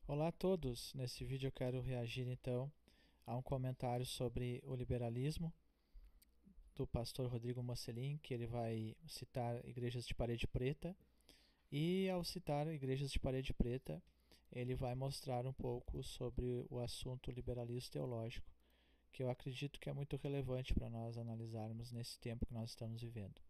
Olá a todos! Nesse vídeo eu quero reagir então a um comentário sobre o liberalismo do pastor Rodrigo Mocelin, que ele vai citar igrejas de parede preta, e ao citar igrejas de parede preta, ele vai mostrar um pouco sobre o assunto liberalismo teológico, que eu acredito que é muito relevante para nós analisarmos nesse tempo que nós estamos vivendo.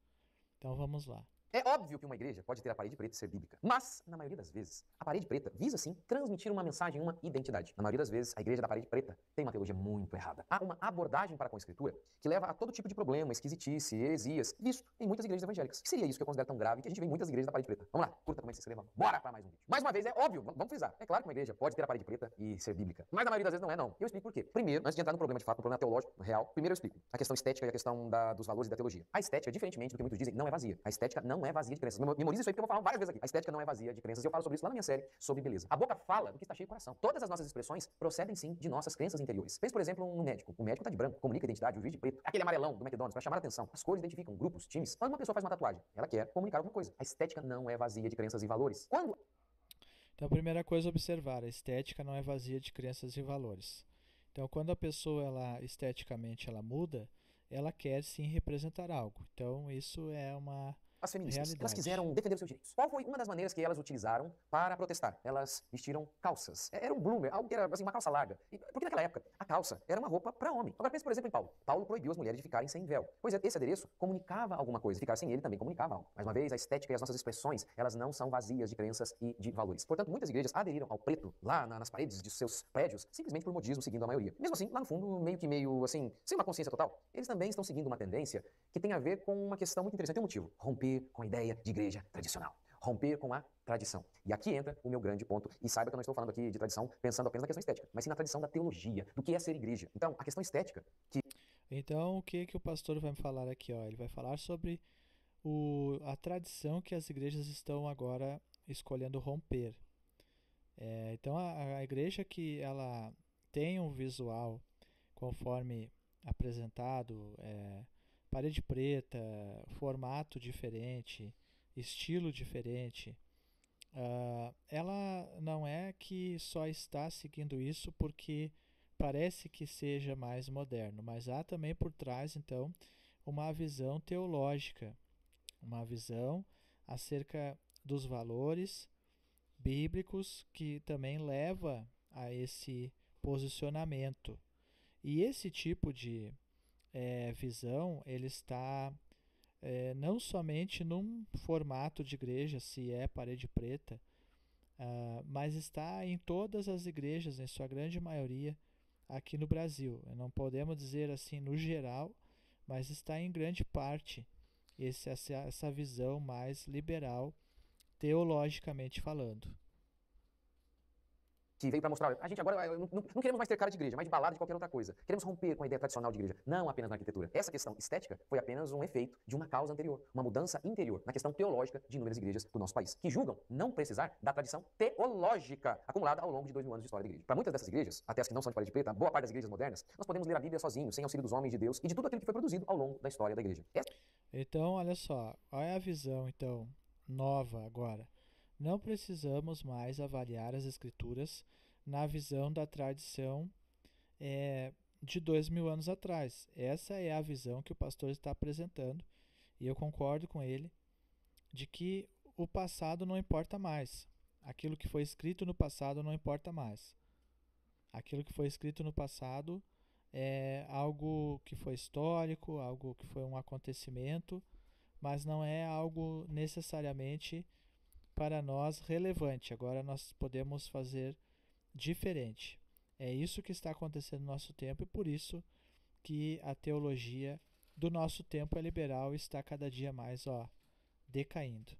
Então vamos lá. É óbvio que uma igreja pode ter a parede preta e ser bíblica, mas, na maioria das vezes, a parede preta visa, sim, transmitir uma mensagem, uma identidade. Na maioria das vezes, a igreja da parede preta tem uma teologia muito errada. Há uma abordagem para com a escritura que leva a todo tipo de problema, esquisitice, heresias, visto em muitas igrejas evangélicas. Que seria isso que eu considero tão grave que a gente vê em muitas igrejas da parede preta? Vamos lá, curta, comente, se inscreva, bora para mais um vídeo. Mais uma vez, é óbvio, vamos frisar. É claro que uma igreja pode ter a parede preta e ser bíblica, mas na maioria das vezes não é, não. Eu explico por quê. Primeiro, antes de entrar no problema de fato, no problema teológico, real, primeiro eu explico a questão estética e a questão dos valores e da teologia. A estética, diferentemente do que muitos dizem, não é vazia. A estética não é vazia de crenças. Memorize isso aí porque eu vou falar várias vezes aqui. A estética não é vazia de crenças e eu falo sobre isso lá na minha série sobre beleza. A boca fala do que está cheio o coração. Todas as nossas expressões procedem sim de nossas crenças interiores. Pense, por exemplo, no médico. O médico tá de branco, comunica a identidade, o juiz de preto. Aquele amarelão do McDonald's para chamar a atenção. As cores identificam grupos, times. Quando uma pessoa faz uma tatuagem, ela quer comunicar alguma coisa. A estética não é vazia de crenças e valores. Então a primeira coisa a observar, a estética não é vazia de crenças e valores. Então quando a pessoa esteticamente ela muda, ela quer sim representar algo. Então isso é uma As feministas, elas realidade. quiseram defender os seus direitos. Qual foi uma das maneiras que elas utilizaram para protestar? Elas vestiram calças. Era um bloomer, algo que era assim, uma calça larga. Porque naquela época, a calça era uma roupa para homem. Agora pense, por exemplo, em Paulo. Paulo proibiu as mulheres de ficarem sem véu. Pois é, esse adereço comunicava alguma coisa. Ficar sem ele também comunicava algo. Mais uma vez, a estética e as nossas expressões, elas não são vazias de crenças e de valores. Portanto, muitas igrejas aderiram ao preto lá nas paredes de seus prédios, simplesmente por modismo, seguindo a maioria. Mesmo assim, lá no fundo, meio assim, sem uma consciência total, eles também estão seguindo uma tendência que tem a ver com uma questão muito interessante. Tem um motivo. Romper com a ideia de igreja tradicional. Romper com a tradição. E aqui entra o meu grande ponto. E saiba que eu não estou falando aqui de tradição pensando apenas na questão estética, mas sim na tradição da teologia, do que é ser igreja. Então, a questão estética que... Então o que o pastor vai falar aqui? Ele vai falar sobre a tradição que as igrejas estão agora escolhendo romper. Então a igreja que ela tem um visual conforme apresentado, parede preta, formato diferente, estilo diferente, ela não é que só está seguindo isso porque parece que seja mais moderno, mas há também por trás então uma visão teológica, uma visão acerca dos valores bíblicos que também leva a esse posicionamento. E esse tipo de visão, ele está não somente num formato de igreja, se é parede preta, mas está em todas as igrejas, em sua grande maioria, aqui no Brasil. Não podemos dizer assim no geral, mas está em grande parte essa visão mais liberal, teologicamente falando. veio para mostrar, a gente agora não queremos mais ter cara de igreja, mas de balada de qualquer outra coisa. Queremos romper com a ideia tradicional de igreja, não apenas na arquitetura. Essa questão estética foi apenas um efeito de uma causa anterior, uma mudança interior na questão teológica de inúmeras igrejas do nosso país, que julgam não precisar da tradição teológica acumulada ao longo de 2000 anos de história da igreja. Para muitas dessas igrejas, até as que não são de parede preta, boa parte das igrejas modernas, nós podemos ler a Bíblia sozinhos, sem auxílio dos homens de Deus e de tudo aquilo que foi produzido ao longo da história da igreja. Então, olha só, qual é a visão então nova agora? Não precisamos mais avaliar as escrituras na visão da tradição de 2000 anos atrás. Essa é a visão que o pastor está apresentando e eu concordo com ele de que o passado não importa mais. Aquilo que foi escrito no passado não importa mais. Aquilo que foi escrito no passado é algo que foi histórico, algo que foi um acontecimento, mas não é algo necessariamente para nós relevante. Agora nós podemos fazer diferente. É isso que está acontecendo no nosso tempo e por isso que a teologia do nosso tempo é liberal e está cada dia mais decaindo.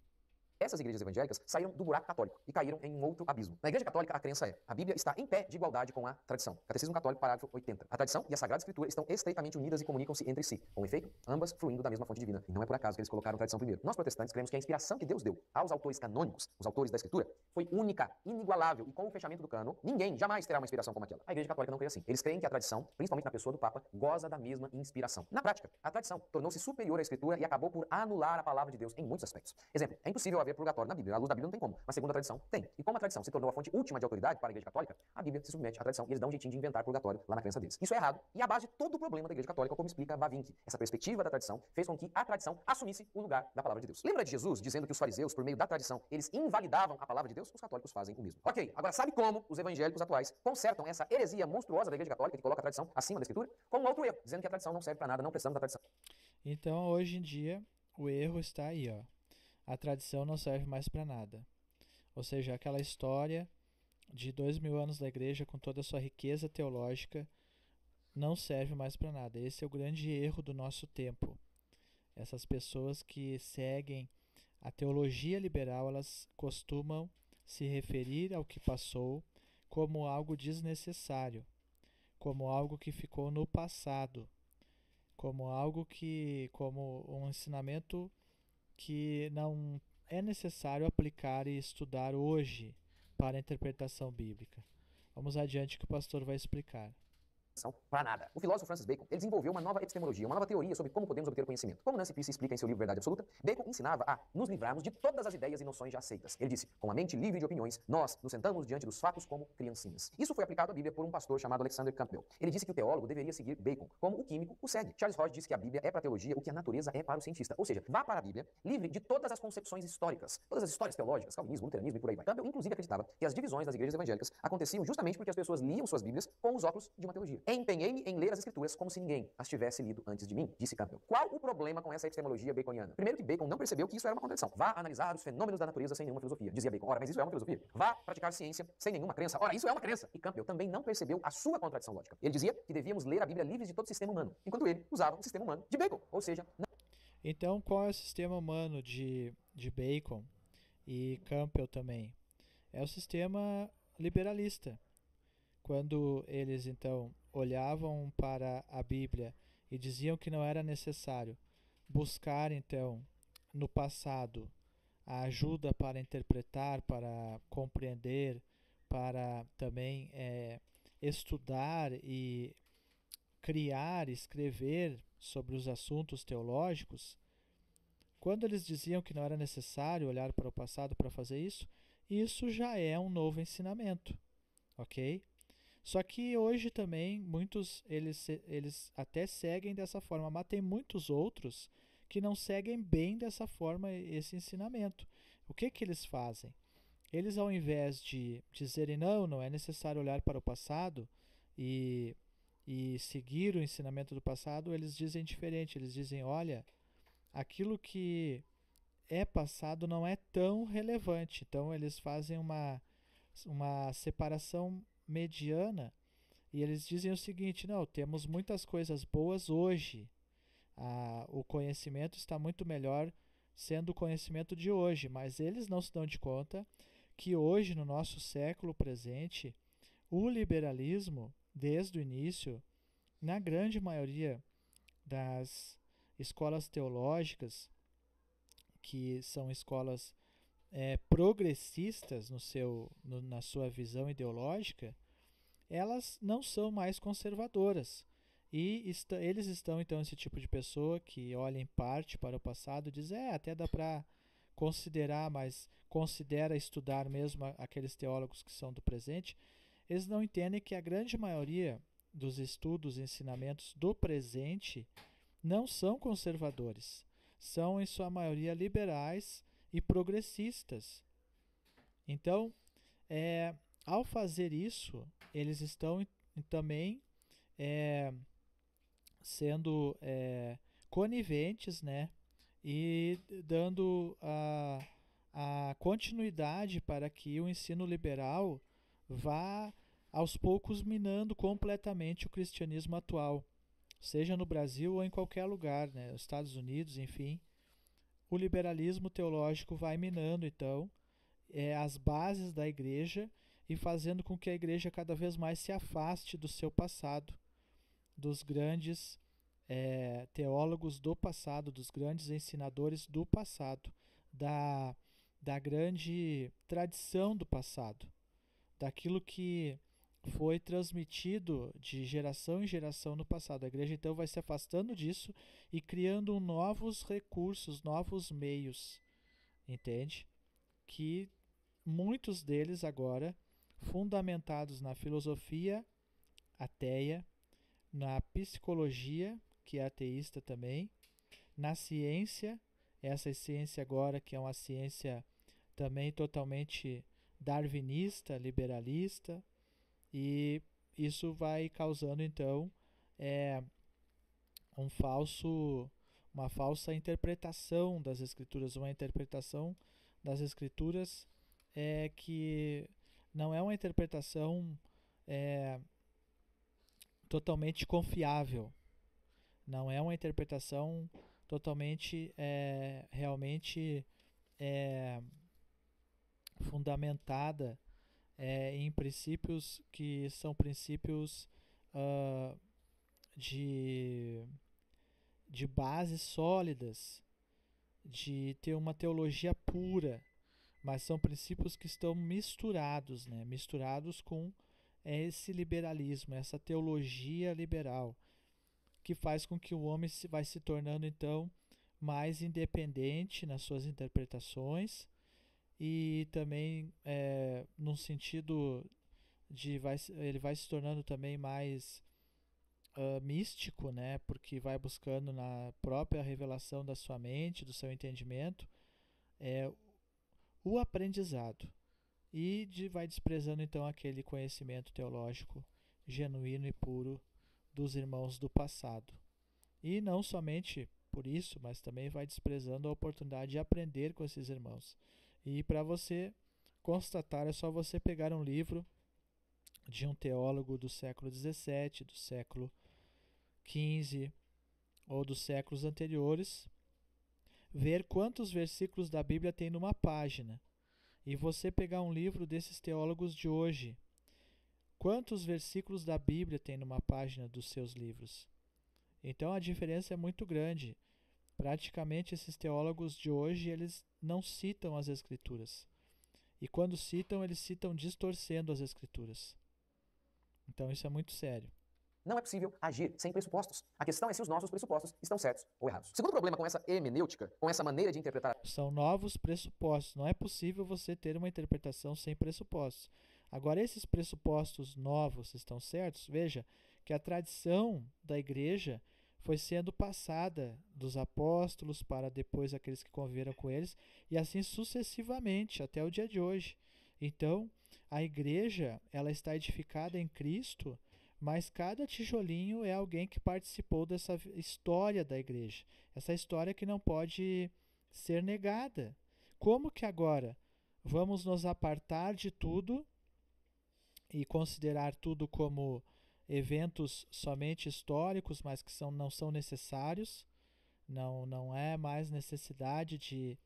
Essas igrejas evangélicas saíram do buraco católico e caíram em um outro abismo. Na igreja católica, a crença é: a Bíblia está em pé de igualdade com a tradição. Catecismo Católico, parágrafo 80. A tradição e a Sagrada Escritura estão estreitamente unidas e comunicam-se entre si. Com efeito, ambas fluindo da mesma fonte divina. E não é por acaso que eles colocaram a tradição primeiro. Nós protestantes cremos que a inspiração que Deus deu aos autores canônicos, os autores da Escritura, foi única, inigualável. E com o fechamento do cano, ninguém jamais terá uma inspiração como aquela. A igreja católica não crê assim. Eles creem que a tradição, principalmente na pessoa do Papa, goza da mesma inspiração. Na prática, a tradição tornou-se superior à Escritura e acabou por anular a palavra de Deus em muitos aspectos. Exemplo, é impossível haver purgatório na Bíblia. À luz da Bíblia não tem como, mas segundo a tradição, tem. E como a tradição se tornou a fonte última de autoridade para a Igreja Católica, a Bíblia se submete à tradição e eles dão um jeitinho de inventar purgatório lá na crença deles. Isso é errado e a base de todo o problema da Igreja Católica, como explica Bavinck. Essa perspectiva da tradição fez com que a tradição assumisse o lugar da palavra de Deus. Lembra de Jesus dizendo que os fariseus, por meio da tradição, eles invalidavam a palavra de Deus? Os católicos fazem o mesmo. Ok, agora sabe como os evangélicos atuais consertam essa heresia monstruosa da Igreja Católica que coloca a tradição acima da Escritura? Com um outro erro, dizendo que a tradição não serve para nada, não precisamos da tradição. Então, hoje em dia, o erro está aí, ó. A tradição não serve mais para nada. Ou seja, aquela história de 2000 anos da igreja com toda a sua riqueza teológica não serve mais para nada. Esse é o grande erro do nosso tempo. Essas pessoas que seguem a teologia liberal, elas costumam se referir ao que passou como algo desnecessário, como algo que ficou no passado, como um ensinamento que não é necessário aplicar e estudar hoje para a interpretação bíblica. Vamos adiante que o pastor vai explicar. Para nada. O filósofo Francis Bacon, ele desenvolveu uma nova epistemologia, uma nova teoria sobre como podemos obter conhecimento. Como Nancy Pierce explica em seu livro Verdade Absoluta, Bacon ensinava a nos livrarmos de todas as ideias e noções já aceitas. Ele disse, com a mente livre de opiniões, nós nos sentamos diante dos fatos como criancinhas. Isso foi aplicado à Bíblia por um pastor chamado Alexander Campbell. Ele disse que o teólogo deveria seguir Bacon, como o químico o segue. Charles Hodge disse que a Bíblia é para a teologia o que a natureza é para o cientista. Ou seja, vá para a Bíblia livre de todas as concepções históricas, todas as histórias teológicas, calvinismo, luteranismo e por aí vai. Campbell, inclusive, acreditava que as divisões das igrejas evangélicas aconteciam justamente porque as pessoas liam suas Bíblias com os óculos de uma teologia. Empenhei-me em ler as Escrituras como se ninguém as tivesse lido antes de mim, disse Campbell. Qual o problema com essa epistemologia baconiana? Primeiro que Bacon não percebeu que isso era uma contradição. Vá analisar os fenômenos da natureza sem nenhuma filosofia, dizia Bacon. Ora, mas isso é uma filosofia. Vá praticar ciência sem nenhuma crença. Ora, isso é uma crença. E Campbell também não percebeu a sua contradição lógica. Ele dizia que devíamos ler a Bíblia livres de todo o sistema humano, enquanto ele usava o sistema humano de Bacon. Ou seja, não... Então, qual é o sistema humano de Bacon e Campbell também? É o sistema liberalista. Quando eles, então, olhavam para a Bíblia e diziam que não era necessário buscar, então, no passado, a ajuda para interpretar, para compreender, para também estudar e criar, escrever sobre os assuntos teológicos, quando eles diziam que não era necessário olhar para o passado para fazer isso, isso já é um novo ensinamento, ok? Só que hoje também muitos eles até seguem dessa forma, mas tem muitos outros que não seguem bem dessa forma esse ensinamento. O que eles fazem? Eles, ao invés de dizerem não é necessário olhar para o passado e seguir o ensinamento do passado, eles dizem diferente. Eles dizem, olha, aquilo que é passado não é tão relevante. Então eles fazem uma separação mediana e eles dizem o seguinte, não, temos muitas coisas boas hoje, o conhecimento está muito melhor sendo o conhecimento de hoje, mas eles não se dão de conta que hoje, no nosso século presente, o liberalismo, desde o início, na grande maioria das escolas teológicas, que são escolas progressistas na sua visão ideológica, elas não são mais conservadoras. E eles estão, então, esse tipo de pessoa que olha em parte para o passado e diz, até dá para considerar, mas considera estudar mesmo aqueles teólogos que são do presente. Eles não entendem que a grande maioria dos estudos e ensinamentos do presente não são conservadores. São, em sua maioria, liberais e progressistas. Então, ao fazer isso, eles estão também sendo coniventes, né, e dando a continuidade para que o ensino liberal vá aos poucos minando completamente o cristianismo atual, seja no Brasil ou em qualquer lugar, né, nos Estados Unidos, enfim. O liberalismo teológico vai minando, então, as bases da igreja e fazendo com que a igreja cada vez mais se afaste do seu passado, dos grandes teólogos do passado, dos grandes ensinadores do passado, da grande tradição do passado, daquilo que foi transmitido de geração em geração no passado. A igreja então vai se afastando disso e criando novos recursos, novos meios, entende? que muitos deles agora fundamentados na filosofia ateia, na psicologia, que é ateísta também, na ciência, essa ciência agora que é uma ciência também totalmente darwinista, liberalista, e isso vai causando então é, um falso, uma falsa interpretação das escrituras, uma interpretação das escrituras que não é uma interpretação é, totalmente confiável, não é uma interpretação totalmente realmente é, fundamentada em princípios que são princípios uh, de, de bases sólidas, de ter uma teologia pura, mas são princípios que estão misturados, né? Misturados com esse liberalismo, essa teologia liberal, que faz com que o homem vai se tornando então mais independente nas suas interpretações e também num sentido de ele vai se tornando também mais místico, né? Porque vai buscando na própria revelação da sua mente, do seu entendimento, o aprendizado e vai desprezando então aquele conhecimento teológico genuíno e puro dos irmãos do passado. E não somente por isso, mas também vai desprezando a oportunidade de aprender com esses irmãos. E para você constatar, é só você pegar um livro de um teólogo do século XVII, do século XV ou dos séculos anteriores, ver quantos versículos da Bíblia tem numa página. E você pegar um livro desses teólogos de hoje, quantos versículos da Bíblia tem numa página dos seus livros? Então a diferença é muito grande. Praticamente esses teólogos de hoje, eles não citam as Escrituras. E quando citam, eles citam distorcendo as Escrituras. Então isso é muito sério. Não é possível agir sem pressupostos. A questão é se os nossos pressupostos estão certos ou errados. O segundo problema com essa hermenêutica, com essa maneira de interpretar... São novos pressupostos. Não é possível você ter uma interpretação sem pressupostos. Agora, esses pressupostos novos estão certos? Veja que a tradição da igreja foi sendo passada dos apóstolos para depois aqueles que conviveram com eles, e assim sucessivamente até o dia de hoje. Então, a igreja ela está edificada em Cristo, mas cada tijolinho é alguém que participou dessa história da igreja. Essa história que não pode ser negada. Como que agora vamos nos apartar de tudo e considerar tudo como eventos somente históricos, mas que não são necessários? Não é mais necessidade de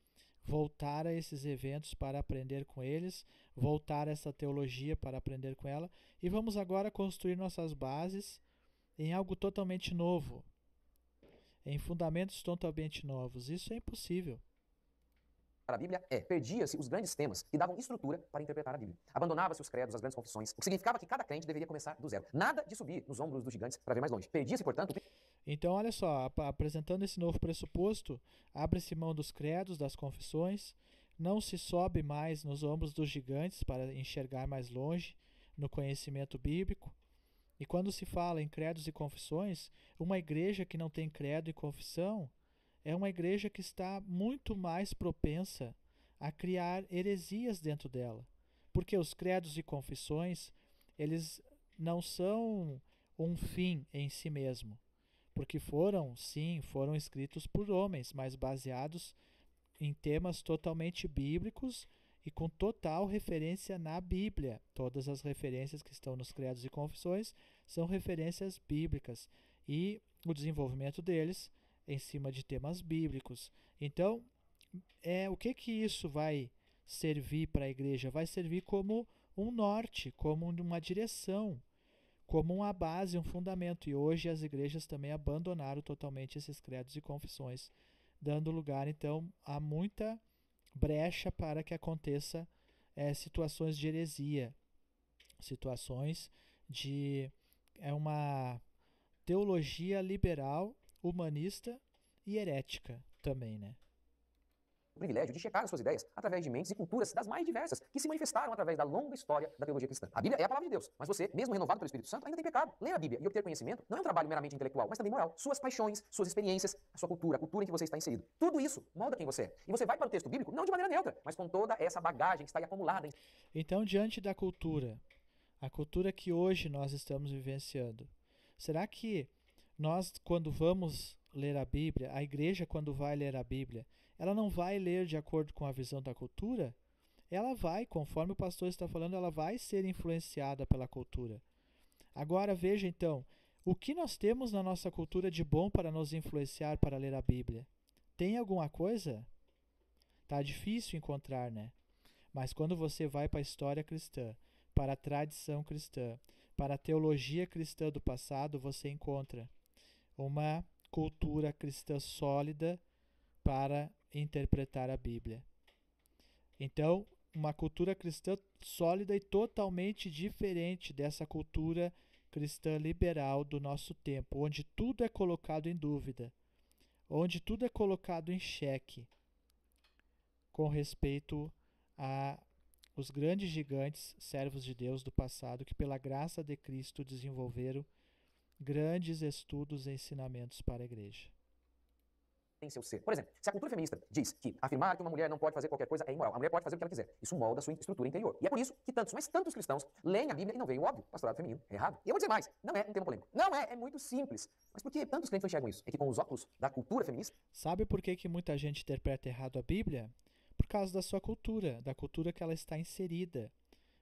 voltar a esses eventos para aprender com eles, voltar a essa teologia para aprender com ela, e vamos agora construir nossas bases em algo totalmente novo, em fundamentos totalmente novos. Isso é impossível. A Bíblia perdia-se os grandes temas que davam estrutura para interpretar a Bíblia. Abandonava-se os credos, as grandes confissões, o que significava que cada crente deveria começar do zero. Nada de subir nos ombros dos gigantes para ver mais longe. Perdia-se, portanto... Então, olha só, apresentando esse novo pressuposto, abre-se mão dos credos, das confissões, não se sobe mais nos ombros dos gigantes para enxergar mais longe no conhecimento bíblico. E quando se fala em credos e confissões, uma igreja que não tem credo e confissão é uma igreja que está muito mais propensa a criar heresias dentro dela. Porque os credos e confissões, eles não são um fim em si mesmo. Porque foram escritos por homens, mas baseados em temas totalmente bíblicos e com total referência na Bíblia. Todas as referências que estão nos credos e confissões são referências bíblicas. E o desenvolvimento deles em cima de temas bíblicos. Então, o que isso vai servir para a igreja? Vai servir como um norte, como uma direção, como uma base, um fundamento. E hoje as igrejas também abandonaram totalmente esses credos e confissões, dando lugar, então, a muita brecha para que aconteça situações de heresia, situações de uma teologia liberal, humanista e herética também, né? o privilégio de checar as suas ideias através de mentes e culturas das mais diversas, que se manifestaram através da longa história da teologia cristã. A Bíblia é a palavra de Deus, mas você, mesmo renovado pelo Espírito Santo, ainda tem pecado. Ler a Bíblia e obter conhecimento não é um trabalho meramente intelectual, mas também moral. Suas paixões, suas experiências, a sua cultura, a cultura em que você está inserido. Tudo isso molda quem você é. E você vai para o texto bíblico não de maneira neutra, mas com toda essa bagagem que está aí acumulada. Então, diante da cultura, a cultura que hoje nós estamos vivenciando, será que nós, quando vamos ler a Bíblia, a igreja, quando vai ler a Bíblia, ela não vai ler de acordo com a visão da cultura? Ela vai, conforme o pastor está falando, ela vai ser influenciada pela cultura. Agora veja então, o que nós temos na nossa cultura de bom para nos influenciar para ler a Bíblia? Tem alguma coisa? Tá difícil encontrar, né? Mas quando você vai para a história cristã, para a tradição cristã, para a teologia cristã do passado, você encontra uma cultura cristã sólida para interpretar a Bíblia. Então, uma cultura cristã sólida e totalmente diferente dessa cultura cristã liberal do nosso tempo, onde tudo é colocado em dúvida, onde tudo é colocado em xeque com respeito a os grandes gigantes, servos de Deus do passado, que pela graça de Cristo desenvolveram grandes estudos e ensinamentos para a igreja. Em seu ser. Por exemplo, se a cultura feminista diz que afirmar que uma mulher não pode fazer qualquer coisa é imoral, a mulher pode fazer o que ela quiser. Isso molda a sua estrutura interior. E é por isso que tantos, mas tantos cristãos leem a Bíblia e não veem o óbvio, pastorado feminino. É errado. E eu vou dizer mais, não é um tema polêmico. Não é, é muito simples. Mas por que tantos crentes enxergam isso? É que com os óculos da cultura feminista... Sabe por que muita gente interpreta errado a Bíblia? Por causa da sua cultura, da cultura que ela está inserida.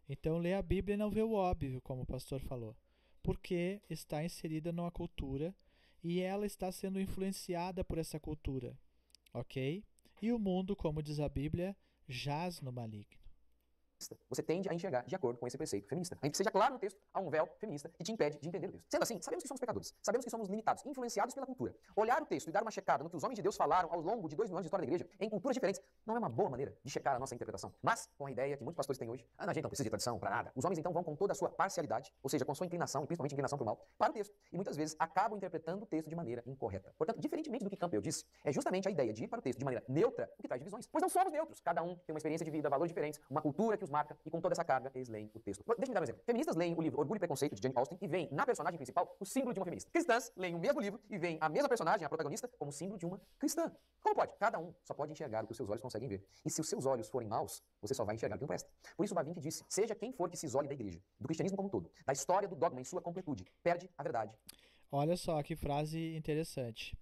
Então, lê a Bíblia e não vê o óbvio, como o pastor falou. Porque está inserida numa cultura e ela está sendo influenciada por essa cultura. Ok? E o mundo, como diz a Bíblia, jaz no maligno. Você tende a enxergar de acordo com esse preceito feminista. Ainda que seja claro no texto, há um véu feminista que te impede de entender o texto. Sendo assim, sabemos que somos pecadores, sabemos que somos limitados, influenciados pela cultura. Olhar o texto e dar uma checada no que os homens de Deus falaram ao longo de 2.000 anos de história da igreja, em culturas diferentes, não é uma boa maneira de checar a nossa interpretação. Mas, com a ideia que muitos pastores têm hoje, a gente não precisa de tradição para nada. Os homens então vão com toda a sua parcialidade, ou seja, com sua inclinação, e principalmente inclinação para o mal, para o texto. E muitas vezes acabam interpretando o texto de maneira incorreta. Portanto, diferentemente do que Campbell disse, é justamente a ideia de ir para o texto de maneira neutra o que traz divisões. Pois não somos neutros. Cada um tem uma experiência de vida, valores diferentes, uma cultura que os marca, e com toda essa carga, eles leem o texto. Deixa eu dar um exemplo. Feministas leem o livro Orgulho e Preconceito, de Jane Austen, e veem na personagem principal o símbolo de uma feminista. Cristãs leem o mesmo livro e veem a mesma personagem, a protagonista, como símbolo de uma cristã. Como pode? Cada um só pode enxergar o que os seus olhos conseguem ver. E se os seus olhos forem maus, você só vai enxergar o que não presta. Por isso, Bavinck disse, seja quem for que se isole da igreja, do cristianismo como um todo, da história do dogma em sua completude, perde a verdade. Olha só que frase interessante.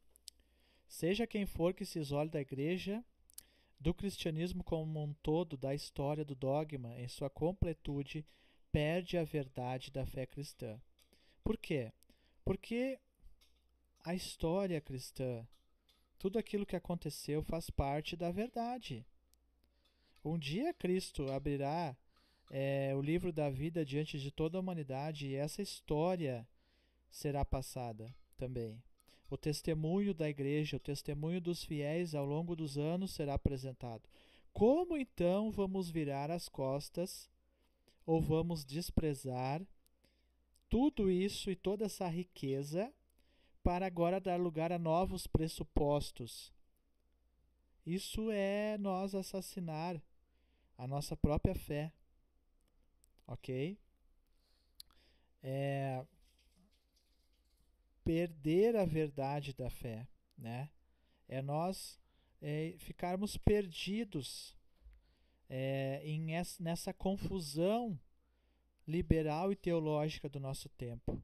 Seja quem for que se isole da igreja, do cristianismo como um todo, da história do dogma em sua completude, perde a verdade da fé cristã. Por quê? Porque a história cristã, tudo aquilo que aconteceu faz parte da verdade. Um dia Cristo abrirá o livro da vida diante de toda a humanidade e essa história será passada também. O testemunho da igreja, o testemunho dos fiéis ao longo dos anos será apresentado. Como então vamos virar as costas ou vamos desprezar tudo isso e toda essa riqueza para agora dar lugar a novos pressupostos? Isso é nós assassinar a nossa própria fé. Ok? Perder a verdade da fé, né? É nós ficarmos perdidos nessa confusão liberal e teológica do nosso tempo.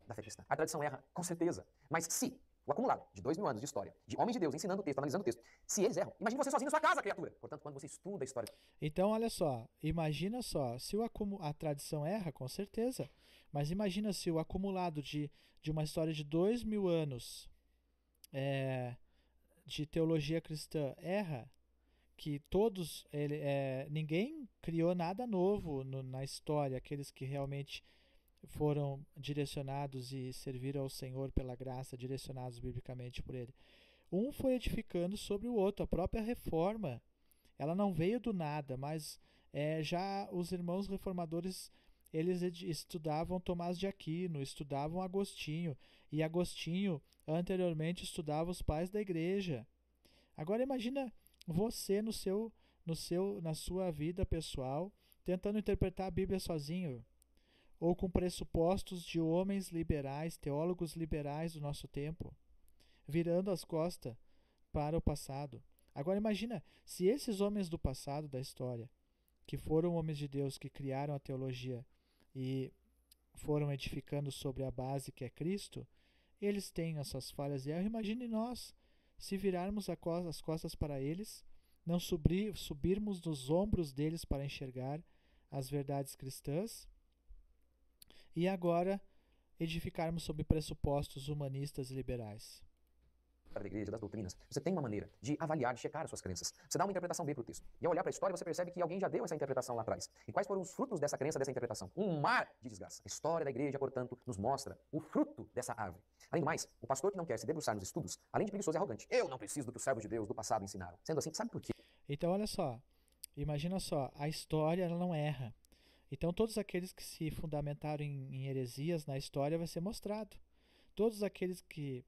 Da fé cristã. A tradição erra, com certeza. Mas se o acumulado de 2.000 anos de história, de homens de Deus ensinando o texto, analisando o texto, se eles erram, imagine você sozinho na sua casa, criatura. Portanto, quando você estuda a história... Então, olha só, imagina só, se a tradição erra, com certeza, mas imagina se o acumulado de uma história de 2.000 anos de teologia cristã erra, que todos, ninguém criou nada novo na história, aqueles que realmente foram direcionados e serviram ao Senhor pela graça, direcionados biblicamente por Ele. Um foi edificando sobre o outro. A própria reforma, ela não veio do nada, mas já os irmãos reformadores, eles estudavam Tomás de Aquino, estudavam Agostinho, e Agostinho anteriormente estudava os pais da igreja. Agora imagina você na sua vida pessoal, tentando interpretar a Bíblia sozinho, ou com pressupostos de homens liberais, teólogos liberais do nosso tempo, virando as costas para o passado. Agora imagina se esses homens do passado da história, que foram homens de Deus, que criaram a teologia e foram edificando sobre a base que é Cristo, eles têm as suas falhas e erros. Imagine nós, se virarmos as costas para eles, não subirmos nos ombros deles para enxergar as verdades cristãs, e agora edificarmos sobre pressupostos humanistas e liberais. Da igreja, das doutrinas, você tem uma maneira de avaliar, de checar as suas crenças. Você dá uma interpretação B para o texto. E ao olhar para a história, você percebe que alguém já deu essa interpretação lá atrás. E quais foram os frutos dessa crença, dessa interpretação? Um mar de desgraça. A história da igreja, portanto, nos mostra o fruto dessa árvore. Além do mais, o pastor que não quer se debruçar nos estudos, além de preguiçoso, é arrogante. Eu não preciso do que os servos de Deus do passado ensinaram. Sendo assim, sabe por quê? Então, olha só. Imagina só, a história ela não erra. Então, todos aqueles que se fundamentaram em heresias na história vai ser mostrado. Todos aqueles que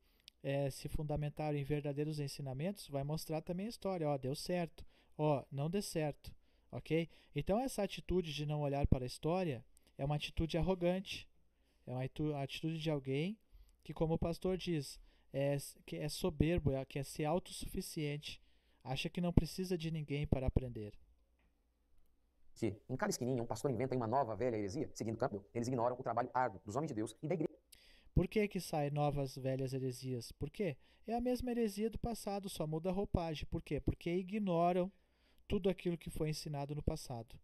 se fundamentaram em verdadeiros ensinamentos, vai mostrar também a história. Ó, deu certo. Ó, não deu certo. Ok? Então, essa atitude de não olhar para a história é uma atitude arrogante. É uma atitude de alguém que, como o pastor diz, que é soberbo, que é ser autossuficiente. Acha que não precisa de ninguém para aprender. Que em cada esquininha um pastor inventa uma nova velha heresia, seguindo Campbell, eles ignoram o trabalho árduo dos homens de Deus e da igreja. Por que saem novas velhas heresias? Por quê? É a mesma heresia do passado, só muda a roupagem. Por quê? Porque ignoram tudo aquilo que foi ensinado no passado.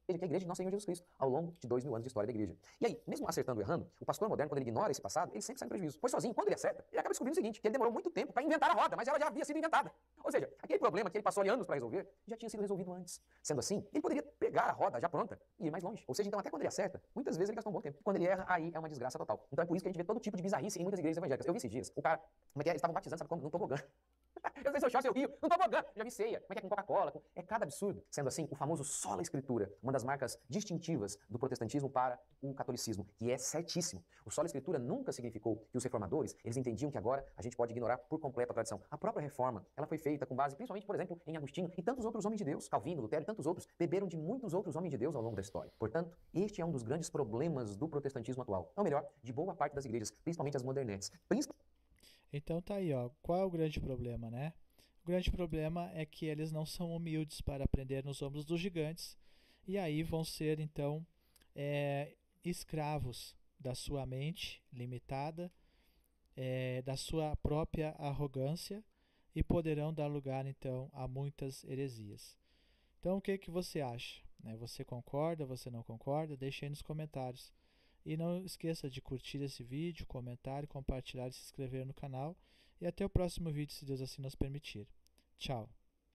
Que é a igreja de nosso Senhor Jesus Cristo, ao longo de 2000 anos de história da igreja. E aí, mesmo acertando ou errando, o pastor moderno, quando ele ignora esse passado, ele sempre sai no prejuízo. Pois sozinho, quando ele acerta, ele acaba descobrindo o seguinte, que ele demorou muito tempo para inventar a roda, mas ela já havia sido inventada. Ou seja, aquele problema que ele passou anos para resolver, já tinha sido resolvido antes. Sendo assim, ele poderia pegar a roda já pronta e ir mais longe. Ou seja, então até quando ele acerta, muitas vezes ele gastou um bom tempo. Quando ele erra, aí é uma desgraça total. Então é por isso que a gente vê todo tipo de bizarrice em muitas igrejas evangélicas. Eu vi esses dias, o cara, como é que é? Eles estavam batizando, sabe como? Num tobogã. Eu não sei se eu choro, se eu rio, não tô bogando, já vi ceia, como é que é com Coca-Cola, é cada absurdo. Sendo assim, o famoso sola escritura, uma das marcas distintivas do protestantismo para o catolicismo, que é certíssimo. O sola escritura nunca significou que os reformadores, eles entendiam que agora a gente pode ignorar por completo a tradição. A própria reforma, ela foi feita com base, principalmente, por exemplo, em Agostinho e tantos outros homens de Deus, Calvino, Lutero e tantos outros, beberam de muitos outros homens de Deus ao longo da história. Portanto, este é um dos grandes problemas do protestantismo atual. Ou melhor, de boa parte das igrejas, principalmente as modernetes. Então tá aí, ó. Qual é o grande problema, né? O grande problema é que eles não são humildes para aprender nos ombros dos gigantes, e aí vão ser, então, escravos da sua mente limitada, da sua própria arrogância, e poderão dar lugar, então, a muitas heresias. Então, o que você acha? Você concorda, você não concorda? Deixe aí nos comentários. E não esqueça de curtir esse vídeo, comentar, compartilhar e se inscrever no canal. E até o próximo vídeo, se Deus assim nos permitir. Tchau!